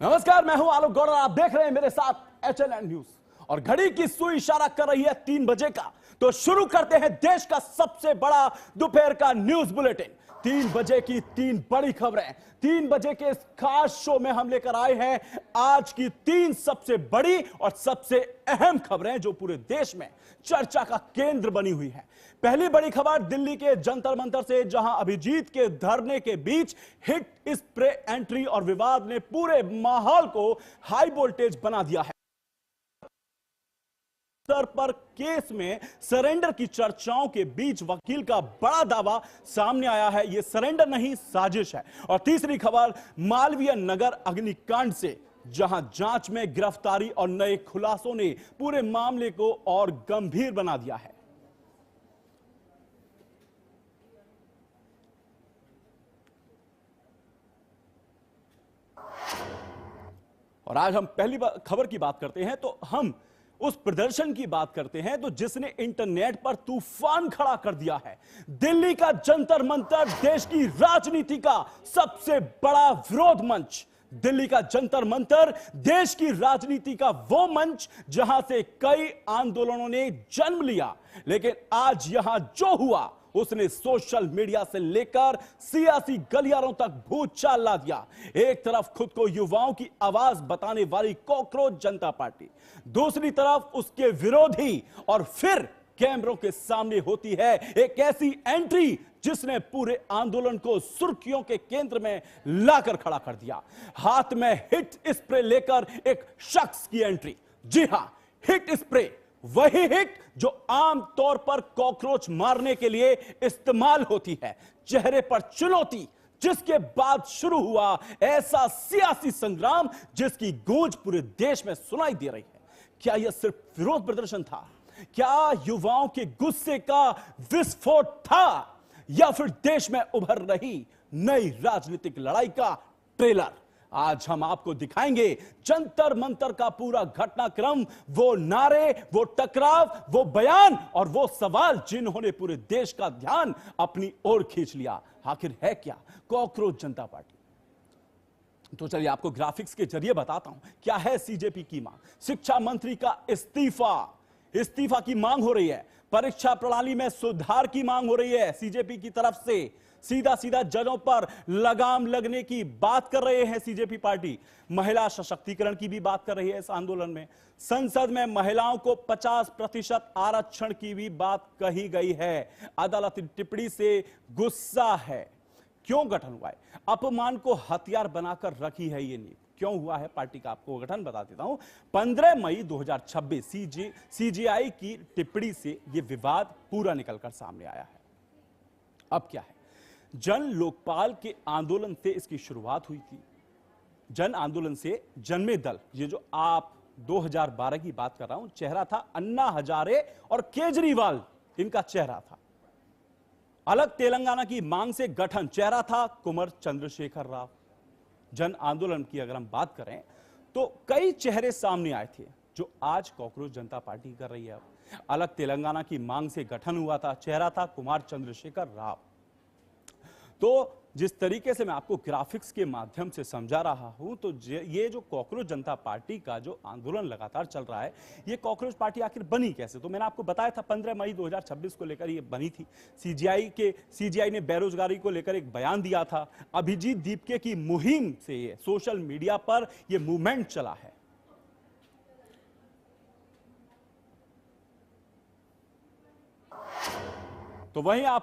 नमस्कार, मैं हूं आलोक गौड़ और आप देख रहे हैं मेरे साथ एचएनएन न्यूज। और घड़ी की सुई इशारा कर रही है 3 बजे का, तो शुरू करते हैं देश का सबसे बड़ा दोपहर का न्यूज बुलेटिन। 3 बजे की 3 बड़ी खबरें। 3 बजे के इस खास शो में हम लेकर आए हैं आज की 3 सबसे बड़ी और सबसे अहम खबरें जो पूरे देश में चर्चा का केंद्र बनी हुई है। पहली बड़ी खबर दिल्ली के जंतर मंतर से, जहां अभिजीत के धरने के बीच हिट स्प्रे एंट्री और विवाद ने पूरे माहौल को हाई वोल्टेज बना दिया है। स्तर पर केस में सरेंडर की चर्चाओं के बीच वकील का बड़ा दावा सामने आया है, यह सरेंडर नहीं साजिश है। और तीसरी खबर मालवीय नगर अग्निकांड से, जहां जांच में गिरफ्तारी और नए खुलासों ने पूरे मामले को और गंभीर बना दिया है। और आज हम पहली खबर की बात करते हैं तो हम उस प्रदर्शन की बात करते हैं तो जिसने इंटरनेट पर तूफान खड़ा कर दिया है। दिल्ली का जंतर मंतर देश की राजनीति का सबसे बड़ा विरोध मंच। दिल्ली का जंतर मंतर देश की राजनीति का वो मंच जहां से कई आंदोलनों ने जन्म लिया, लेकिन आज यहां जो हुआ उसने सोशल मीडिया से लेकर सियासी गलियारों तक भूचाल ला दिया। एक तरफ खुद को युवाओं की आवाज बताने वाली कॉकरोच जनता पार्टी, दूसरी तरफ उसके विरोधी, और फिर कैमरों के सामने होती है एक ऐसी एंट्री जिसने पूरे आंदोलन को सुर्खियों के केंद्र में लाकर खड़ा कर दिया। हाथ में हिट स्प्रे लेकर एक शख्स की एंट्री। जी हां, हिट स्प्रे, वही हिट जो आम तौर पर कॉकरोच मारने के लिए इस्तेमाल होती है। चेहरे पर चुनौती, जिसके बाद शुरू हुआ ऐसा सियासी संग्राम जिसकी गूंज पूरे देश में सुनाई दे रही है। क्या यह सिर्फ विरोध प्रदर्शन था? क्या युवाओं के गुस्से का विस्फोट था, या फिर देश में उभर रही नई राजनीतिक लड़ाई का ट्रेलर? आज हम आपको दिखाएंगे जंतर मंतर का पूरा घटनाक्रम, वो नारे, वो टकराव, वो बयान और वो सवाल जिन्होंने पूरे देश का ध्यान अपनी ओर खींच लिया। आखिर है क्या कॉकरोच जनता पार्टी? तो चलिए आपको ग्राफिक्स के जरिए बताता हूं क्या है सीजेपी की मांग। शिक्षा मंत्री का इस्तीफा की मांग हो रही है। परीक्षा प्रणाली में सुधार की मांग हो रही है सीजेपी की तरफ से। सीधा जजों पर लगाम लगने की बात कर रहे हैं सीजेपी पार्टी। महिला सशक्तिकरण की भी बात कर रही है इस आंदोलन में। संसद में महिलाओं को 50% आरक्षण की भी बात कही गई है। अदालती टिप्पणी से गुस्सा है। क्यों गठन हुआ है? अपमान को हथियार बनाकर रखी है ये नींव। क्यों हुआ है पार्टी का, आपको गठन बता देता हूं। 15 मई 2026 सीजीआई की टिप्पणी से यह विवाद पूरा निकलकर सामने आया है। अब क्या है? जन लोकपाल के आंदोलन से इसकी शुरुआत हुई थी। जन आंदोलन से जन्मे दल, ये जो आप 2012 की बात कर रहा हूं, चेहरा था अन्ना हजारे और केजरीवाल, इनका चेहरा था। अलग तेलंगाना की मांग से गठन, चेहरा था कुमार चंद्रशेखर राव। जन आंदोलन की अगर हम बात करें तो कई चेहरे सामने आए थे जो आज कॉकरोच जनता पार्टी कर रही है। अलग तेलंगाना की मांग से गठन हुआ था, चेहरा था कुमार चंद्रशेखर राव। तो जिस तरीके से मैं आपको ग्राफिक्स के माध्यम से समझा रहा हूं, तो ये जो कॉकरोच जनता पार्टी का जो आंदोलन लगातार चल रहा है, ये कॉकरोच पार्टी आखिर बनी कैसे? तो मैंने आपको बताया था 15 मई 2026 को लेकर ये बनी थी। सीजीआई ने बेरोजगारी को लेकर एक बयान दिया था। अभिजीत दीपके की मुहिम से ये सोशल मीडिया पर यह मूवमेंट चला है। तो वहीं आप